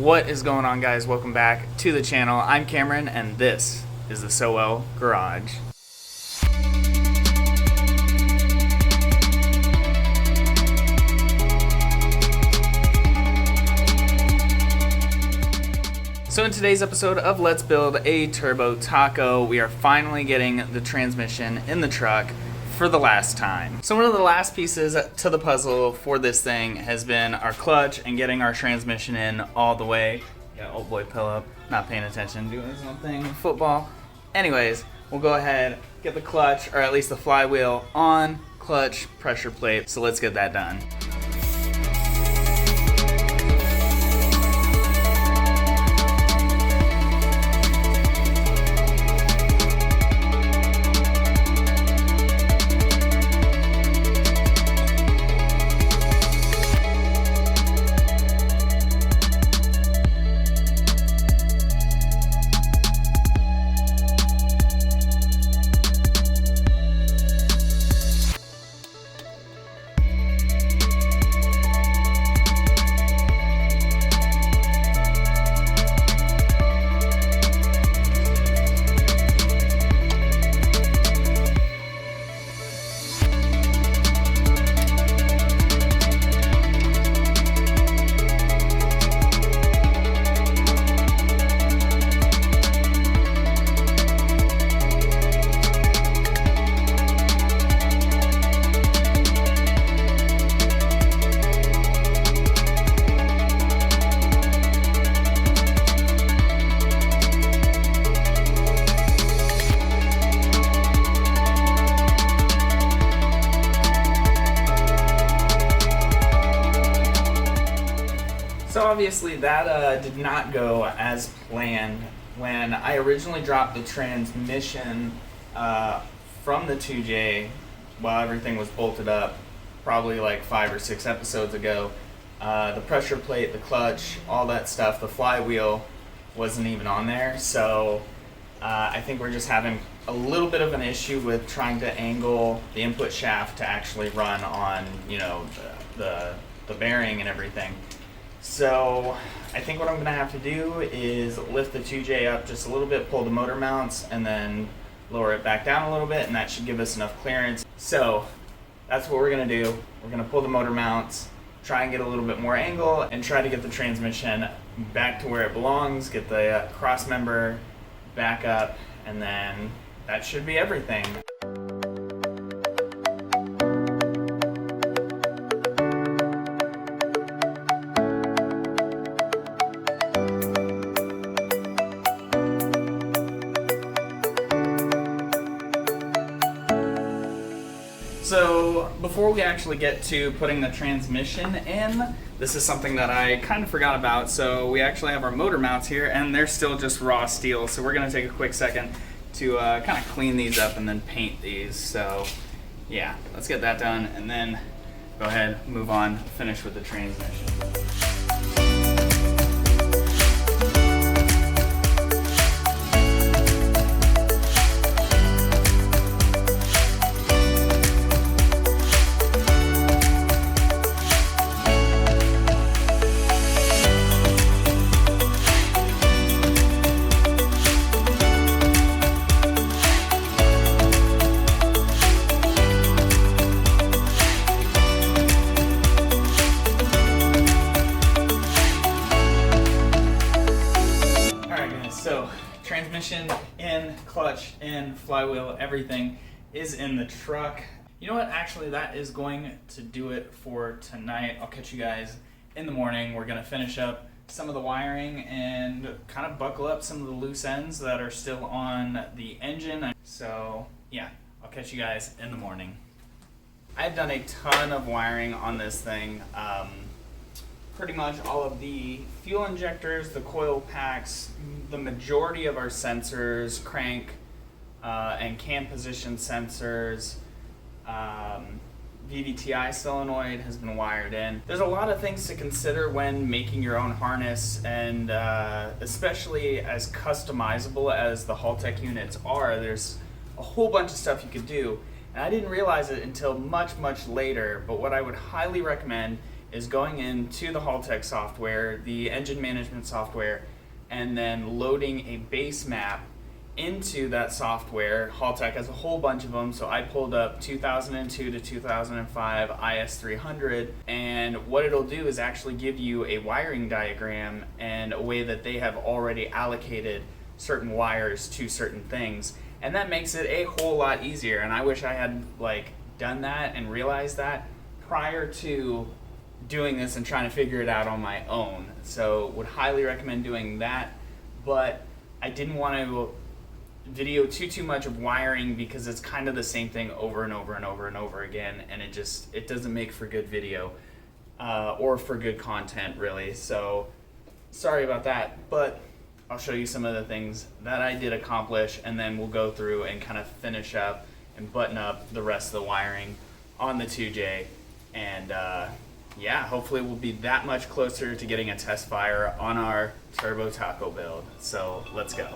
What is going on, guys? Welcome back to the channel. I'm Cameron and this is the Sowell Garage. So in today's episode of Let's Build a Turbo Taco, we are finally getting the transmission in the truck for the last time. So one of the last pieces to the puzzle for this thing has been our clutch and getting our transmission in all the way. Yeah, old boy Philip, not paying attention, doing his own thing, football. Anyways, we'll go ahead, get the clutch, or at least the flywheel on, clutch, pressure plate. So let's get that done. So obviously that did not go as planned. When I originally dropped the transmission from the 2J while everything was bolted up, probably like 5 or 6 episodes ago, the pressure plate, the clutch, all that stuff, the flywheel wasn't even on there. So I think we're just having a little bit of an issue with trying to angle the input shaft to actually run on, you know, the bearing and everything. So I think what I'm going to have to do is lift the 2J up just a little bit, pull the motor mounts, and then lower it back down a little bit, and that should give us enough clearance. So that's what we're going to do. We're going to pull the motor mounts, try and get a little bit more angle, and try to get the transmission back to where it belongs, get the cross member back up, and then that should be everything. So before we actually get to putting the transmission in, this is something that I kind of forgot about. So we actually have our motor mounts here and they're still just raw steel. So we're gonna take a quick second to kind of clean these up and then paint these. So yeah, let's get that done and then go ahead, move on, finish with the transmission. So transmission in, clutch in, flywheel, everything is in the truck. You know what, actually that is going to do it for tonight. I'll catch you guys in the morning. We're gonna finish up some of the wiring and kind of buckle up some of the loose ends that are still on the engine. So yeah, I'll catch you guys in the morning. I've done a ton of wiring on this thing. Pretty much all of the fuel injectors, the coil packs, the majority of our sensors, crank and cam position sensors, VVTi solenoid has been wired in. There's a lot of things to consider when making your own harness, and especially as customizable as the Haltech units are, there's a whole bunch of stuff you could do. And I didn't realize it until much, much later, but what I would highly recommend is going into the Haltech software, the engine management software, and then loading a base map into that software. Haltech has a whole bunch of them, so I pulled up 2002 to 2005 IS300, and what it'll do is actually give you a wiring diagram and a way that they have already allocated certain wires to certain things, and that makes it a whole lot easier. And I wish I had done that and realized that prior to doing this and trying to figure it out on my own. So would highly recommend doing that, but I didn't want to video too much of wiring because it's kind of the same thing over and over and over and over again, and it doesn't make for good video or for good content really. So sorry about that, but I'll show you some of the things that I did accomplish, and then we'll go through and kind of finish up and button up the rest of the wiring on the 2J, and yeah, hopefully we'll be that much closer to getting a test fire on our turbo taco build. So let's go.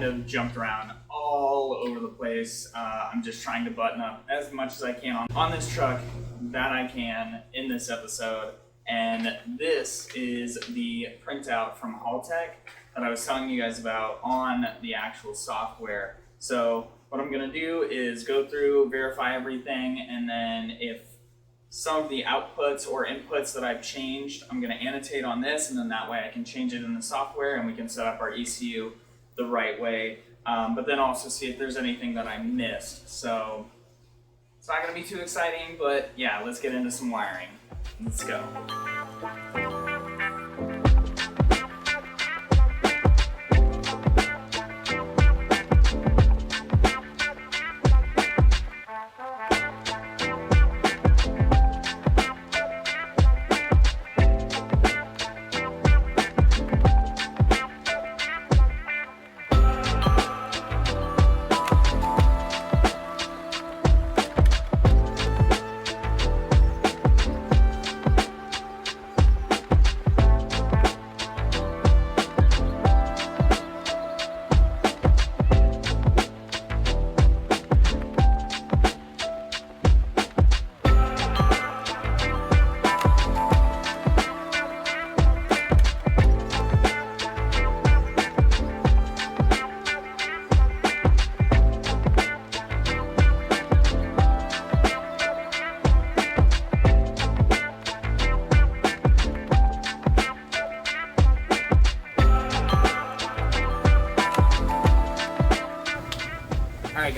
kind of jumped around all over the place. I'm just trying to button up as much as I can on this truck that I can in this episode. And this is the printout from Haltech that I was telling you guys about on the actual software. So what I'm gonna do is go through, verify everything, and then if some of the outputs or inputs that I've changed, I'm gonna annotate on this, and then that way I can change it in the software and we can set up our ECU the right way. But then also see if there's anything that I missed. So it's not gonna be too exciting, but yeah, let's get into some wiring. Let's go.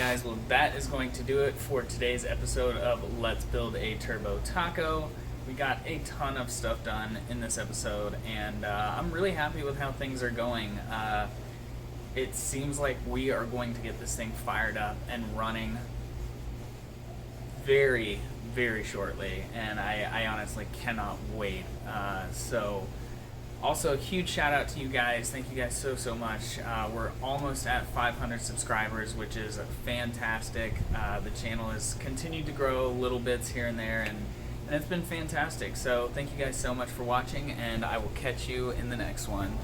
guys, well, that is going to do it for today's episode of Let's Build a Turbo Taco. We got a ton of stuff done in this episode, and I'm really happy with how things are going. It seems like we are going to get this thing fired up and running very, very shortly, and I honestly cannot wait. Also, a huge shout out to you guys. Thank you guys so much. We're almost at 500 subscribers, which is fantastic. The channel has continued to grow little bits here and there, and it's been fantastic. So thank you guys so much for watching, and I will catch you in the next one.